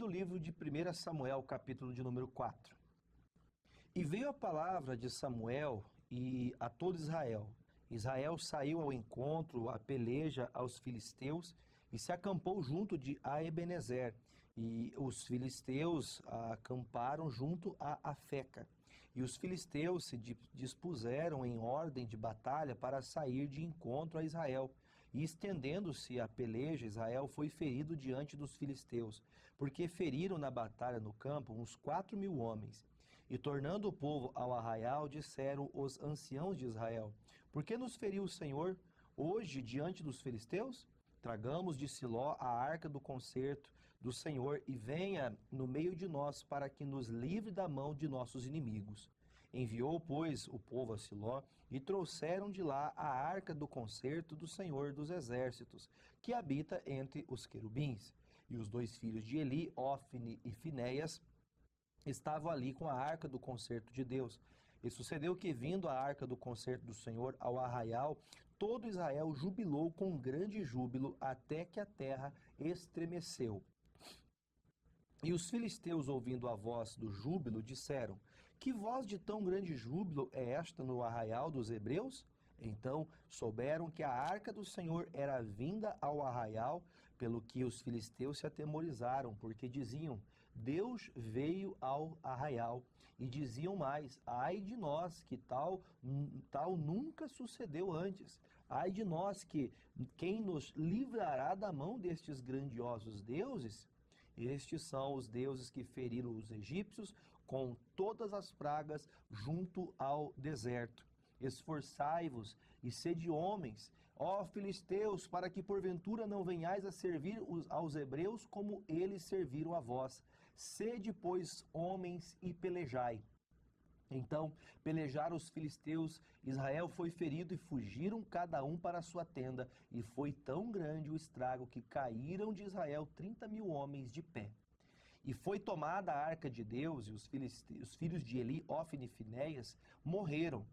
do livro de 1 Samuel, capítulo de número 4. E veio a palavra de Samuel e a todo Israel. Israel saiu ao encontro, a peleja aos filisteus, e se acampou junto de Ebenezer. E os filisteus acamparam junto a Afeca. E os filisteus se dispuseram em ordem de batalha para sair de encontro a Israel. E estendendo-se a peleja, Israel foi ferido diante dos filisteus, porque feriram na batalha no campo uns 4.000 homens. E tornando o povo ao arraial, disseram os anciãos de Israel: por que nos feriu o Senhor hoje diante dos filisteus? Tragamos de Siló a arca do concerto do Senhor e venha no meio de nós para que nos livre da mão de nossos inimigos. Enviou, pois, o povo a Siló e trouxeram de lá a arca do concerto do Senhor dos exércitos, que habita entre os querubins. E os 2 filhos de Eli, Ofne e Finéias, estavam ali com a arca do concerto de Deus. E sucedeu que, vindo a arca do concerto do Senhor ao arraial, todo Israel jubilou com grande júbilo, até que a terra estremeceu. E os filisteus, ouvindo a voz do júbilo, disseram: que voz de tão grande júbilo é esta no arraial dos hebreus? Então souberam que a arca do Senhor era vinda ao arraial, pelo que os filisteus se atemorizaram, porque diziam: Deus veio ao arraial. E diziam mais: ai de nós, que tal nunca sucedeu antes. Ai de nós, que quem nos livrará da mão destes grandiosos deuses? Estes são os deuses que feriram os egípcios com todas as pragas junto ao deserto. Esforçai-vos e sede homens, ó filisteus, para que porventura não venhais a servir aos hebreus como eles serviram a vós. Sede, pois, homens e pelejai. Então pelejaram os filisteus, Israel foi ferido e fugiram cada um para a sua tenda, e foi tão grande o estrago que caíram de Israel 30.000 homens de pé. E foi tomada a arca de Deus, e os filhos de Eli, Ofne e Finéias, morreram.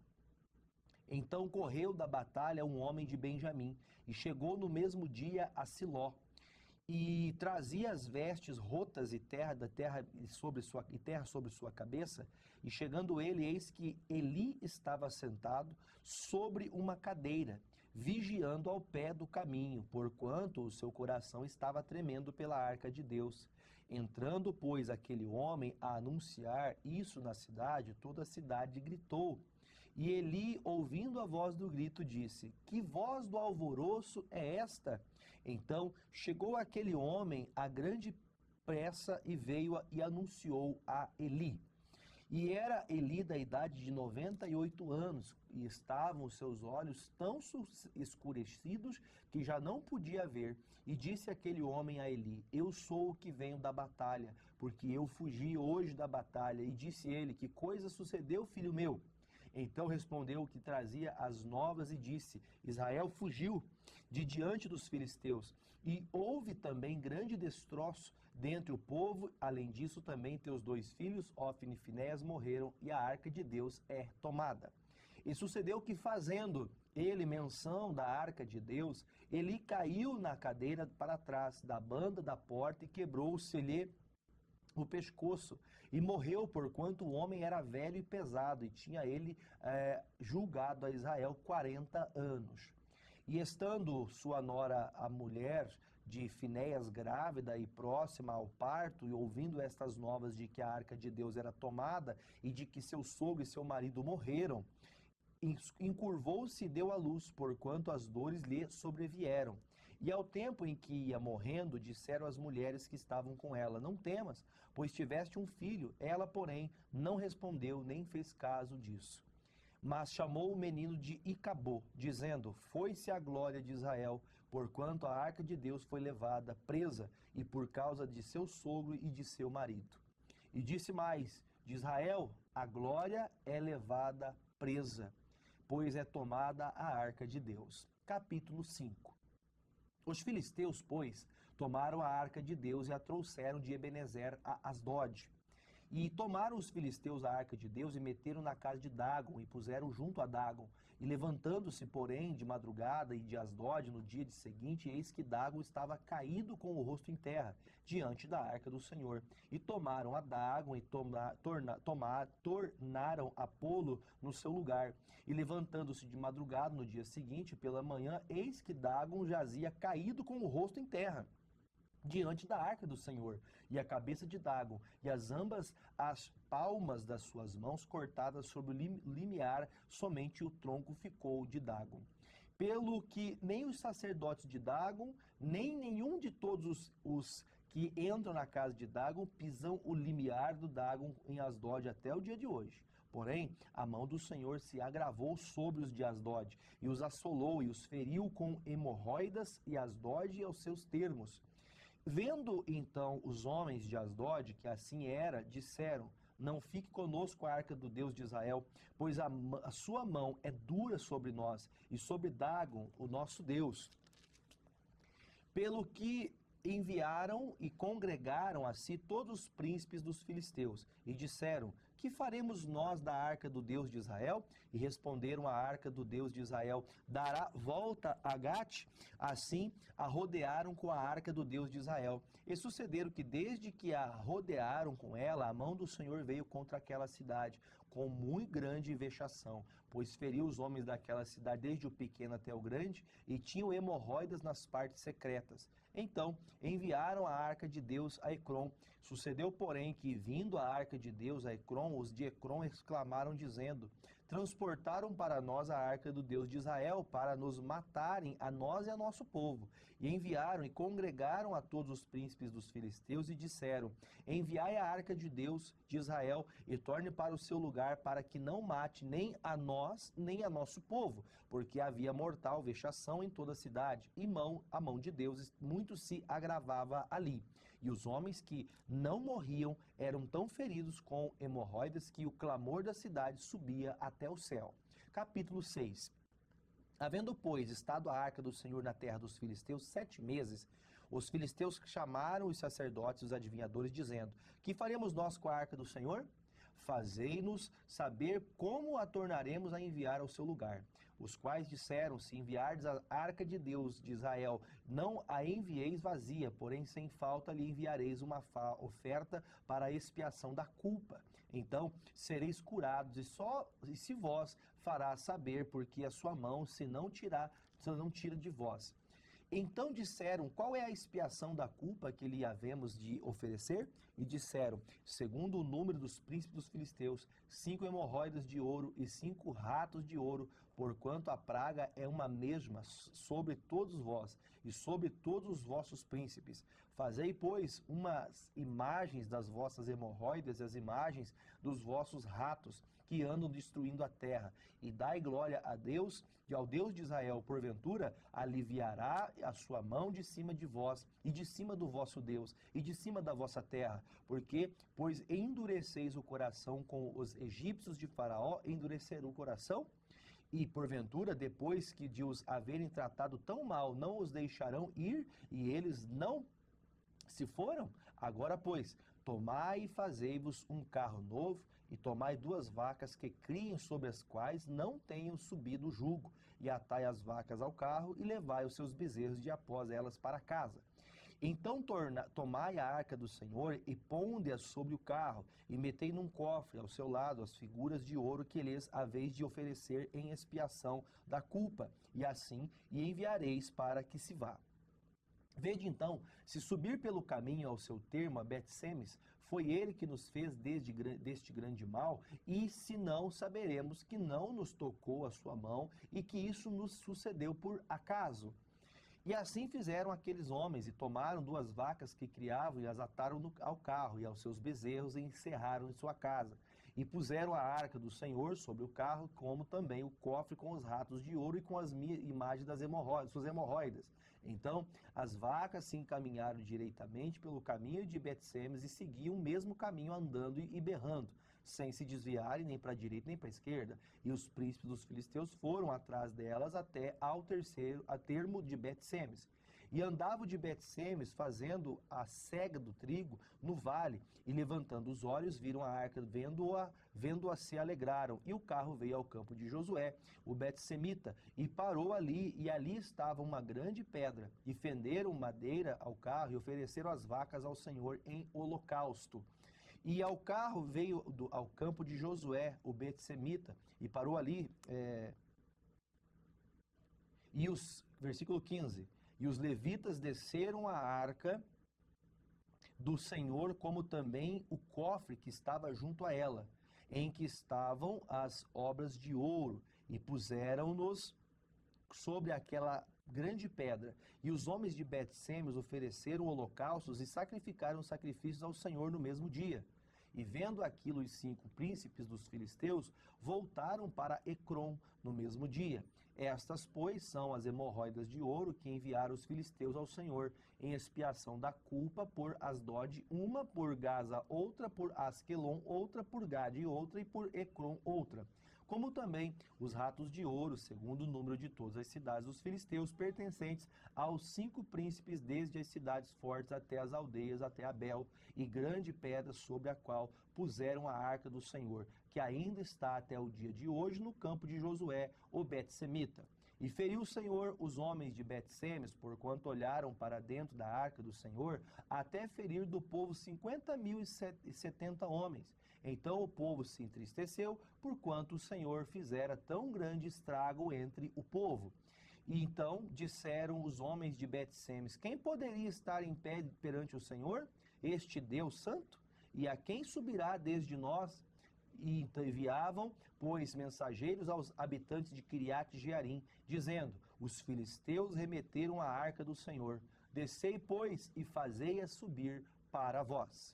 Então correu da batalha um homem de Benjamim, e chegou no mesmo dia a Siló, e trazia as vestes rotas e terra sobre sua cabeça. E chegando ele, eis que Eli estava sentado sobre uma cadeira, vigiando ao pé do caminho, porquanto o seu coração estava tremendo pela arca de Deus. Entrando, pois, aquele homem a anunciar isso na cidade, toda a cidade gritou. E Eli, ouvindo a voz do grito, disse: que voz do alvoroço é esta? Então chegou aquele homem a grande pressa e veio e anunciou a Eli. E era Eli da idade de 98 anos, e estavam os seus olhos tão escurecidos que já não podia ver. E disse aquele homem a Eli: eu sou o que venho da batalha, porque eu fugi hoje da batalha. E disse ele: que coisa sucedeu, filho meu? Então respondeu o que trazia as novas e disse: Israel fugiu de diante dos filisteus, e houve também grande destroço dentre o povo. Além disso, também teus 2 filhos, Ofne e Finéias, morreram, e a arca de Deus é tomada. E sucedeu que, fazendo ele menção da arca de Deus, ele caiu na cadeira para trás da banda da porta e quebrou-se-lhe o pescoço, e morreu, porquanto o homem era velho e pesado, e tinha ele julgado a Israel 40 anos. E estando sua nora, a mulher de Finéias, grávida e próxima ao parto, e ouvindo estas novas de que a arca de Deus era tomada, e de que seu sogro e seu marido morreram, encurvou-se e deu à luz, porquanto as dores lhe sobrevieram. E ao tempo em que ia morrendo, disseram as mulheres que estavam com ela: não temas, pois tiveste um filho. Ela, porém, não respondeu, nem fez caso disso. Mas chamou o menino de Icabô, dizendo: foi-se a glória de Israel, porquanto a arca de Deus foi levada presa, e por causa de seu sogro e de seu marido. E disse mais: de Israel a glória é levada presa, pois é tomada a arca de Deus. Capítulo 5. Os filisteus, pois, tomaram a arca de Deus e a trouxeram de Ebenezer a Asdod. E tomaram os filisteus a arca de Deus e meteram na casa de Dagon e puseram junto a Dagon. E levantando-se, porém, de madrugada e de Asdod no dia seguinte, eis que Dagon estava caído com o rosto em terra, diante da arca do Senhor. E tomaram a Dagon e tornaram a pô-lo no seu lugar. E levantando-se de madrugada no dia seguinte, pela manhã, eis que Dagon jazia caído com o rosto em terra, diante da arca do Senhor, e a cabeça de Dagon, e ambas as palmas das suas mãos cortadas sobre o limiar, somente o tronco ficou de Dagon. Pelo que nem os sacerdotes de Dagon, nem nenhum de todos os que entram na casa de Dagon pisam o limiar do Dagon em Asdod até o dia de hoje. Porém, a mão do Senhor se agravou sobre os de Asdod, e os assolou e os feriu com hemorroidas, e Asdod e aos seus termos. Vendo então os homens de Asdod que assim era, disseram: não fique conosco a arca do Deus de Israel, pois a sua mão é dura sobre nós e sobre Dagon, o nosso Deus. Pelo que enviaram e congregaram a si todos os príncipes dos filisteus e disseram: que faremos nós da arca do Deus de Israel? E responderam a arca do Deus de Israel: dará volta a Gate? Assim a rodearam com a arca do Deus de Israel. E sucederam que desde que a rodearam com ela, a mão do Senhor veio contra aquela cidade com muito grande vexação, pois feriu os homens daquela cidade desde o pequeno até o grande, e tinham hemorroidas nas partes secretas. Então enviaram a arca de Deus a Ecrom. Sucedeu, porém, que, vindo a arca de Deus a Ecrom, os de Ecrom exclamaram, dizendo: transportaram para nós a arca do Deus de Israel, para nos matarem, a nós e a nosso povo. E enviaram e congregaram a todos os príncipes dos filisteus e disseram: enviai a arca de Deus de Israel e torne para o seu lugar, para que não mate nem a nós, nem a nosso povo, porque havia mortal vexação em toda a cidade, e a mão de Deus muito se agravava ali. E os homens que não morriam eram tão feridos com hemorroidas que o clamor da cidade subia até o céu. Capítulo 6. Havendo, pois, estado a arca do Senhor na terra dos filisteus 7 meses, os filisteus chamaram os sacerdotes e os adivinhadores, dizendo: que faremos nós com a arca do Senhor? Fazei-nos saber como a tornaremos a enviar ao seu lugar. Os quais disseram: se enviardes a arca de Deus de Israel, não a envieis vazia, porém sem falta lhe enviareis uma oferta para a expiação da culpa. Então sereis curados, e se vós fará saber, porque a sua mão se não tira de vós. Então disseram: qual é a expiação da culpa que lhe havemos de oferecer? E disseram: segundo o número dos príncipes dos filisteus, 5 hemorroidas de ouro e 5 ratos de ouro, porquanto a praga é uma mesma sobre todos vós e sobre todos os vossos príncipes. Fazei, pois, umas imagens das vossas hemorroidas e as imagens dos vossos ratos, que andam destruindo a terra, e dai glória a Deus, e ao Deus de Israel, porventura, aliviará a sua mão de cima de vós, e de cima do vosso Deus, e de cima da vossa terra, pois endureceis o coração com os egípcios de Faraó, endureceram o coração? E, porventura, depois que de os haverem tratado tão mal, não os deixarão ir, e eles não se foram? Agora, pois, tomai e fazei-vos um carro novo, e tomai 2 vacas que criem, sobre as quais não tenham subido o jugo, e atai as vacas ao carro, e levai os seus bezerros de após elas para casa. Então tomai a arca do Senhor e ponde-a sobre o carro, e metei num cofre ao seu lado as figuras de ouro que lhes haveis de oferecer em expiação da culpa, e assim e enviareis para que se vá. Vede então, se subir pelo caminho ao seu termo a Bet-Semes, foi ele que nos fez deste grande mal, e se não, saberemos que não nos tocou a sua mão, e que isso nos sucedeu por acaso. E assim fizeram aqueles homens, e tomaram 2 vacas que criavam, e as ataram ao carro e aos seus bezerros, e encerraram em sua casa. E puseram a arca do Senhor sobre o carro, como também o cofre com os ratos de ouro e com as imagens das suas hemorroidas. Então as vacas se encaminharam direitamente pelo caminho de Bet-Semes, e seguiam o mesmo caminho, andando e berrando, sem se desviarem nem para a direita nem para a esquerda. E os príncipes dos filisteus foram atrás delas até ao termo de Bet-Semes. E andavam de Bet-Semes, fazendo a cega do trigo no vale, e levantando os olhos, viram a arca, vendo-a se alegraram. E o carro veio ao campo de Josué, o Bet-Semita, e parou ali, e ali estava uma grande pedra. E fenderam madeira ao carro, e ofereceram as vacas ao Senhor em holocausto. E ao carro veio ao campo de Josué, o Bet-Semita, e parou ali, versículo 15, e os levitas desceram a arca do Senhor, como também o cofre que estava junto a ela, em que estavam as obras de ouro, e puseram-nos sobre aquela grande pedra. E os homens de Bet-Semes ofereceram holocaustos e sacrificaram sacrifícios ao Senhor no mesmo dia. E vendo aquilo, os 5 príncipes dos filisteus voltaram para Ecrom no mesmo dia. Estas, pois, são as hemorroidas de ouro que enviaram os filisteus ao Senhor, em expiação da culpa por Asdod, uma por Gaza, outra por Asquelon, outra por Gade, outra e por Ecrom, outra. Como também os ratos de ouro, segundo o número de todas as cidades dos filisteus, pertencentes aos 5 príncipes, desde as cidades fortes até as aldeias, até Abel, e grande pedra sobre a qual puseram a arca do Senhor, que ainda está até o dia de hoje no campo de Josué, o Bet-Semita. E feriu o Senhor os homens de Bet-Semes, porquanto olharam para dentro da arca do Senhor, até ferir do povo 50.070 homens. Então o povo se entristeceu, porquanto o Senhor fizera tão grande estrago entre o povo. E então disseram os homens de Bet-Semes: quem poderia estar em pé perante o Senhor, este Deus santo? E a quem subirá desde nós? E enviavam, pois, mensageiros aos habitantes de Kiriat Jearim, dizendo: os filisteus remeteram a arca do Senhor. Descei, pois, e fazei-a subir para vós.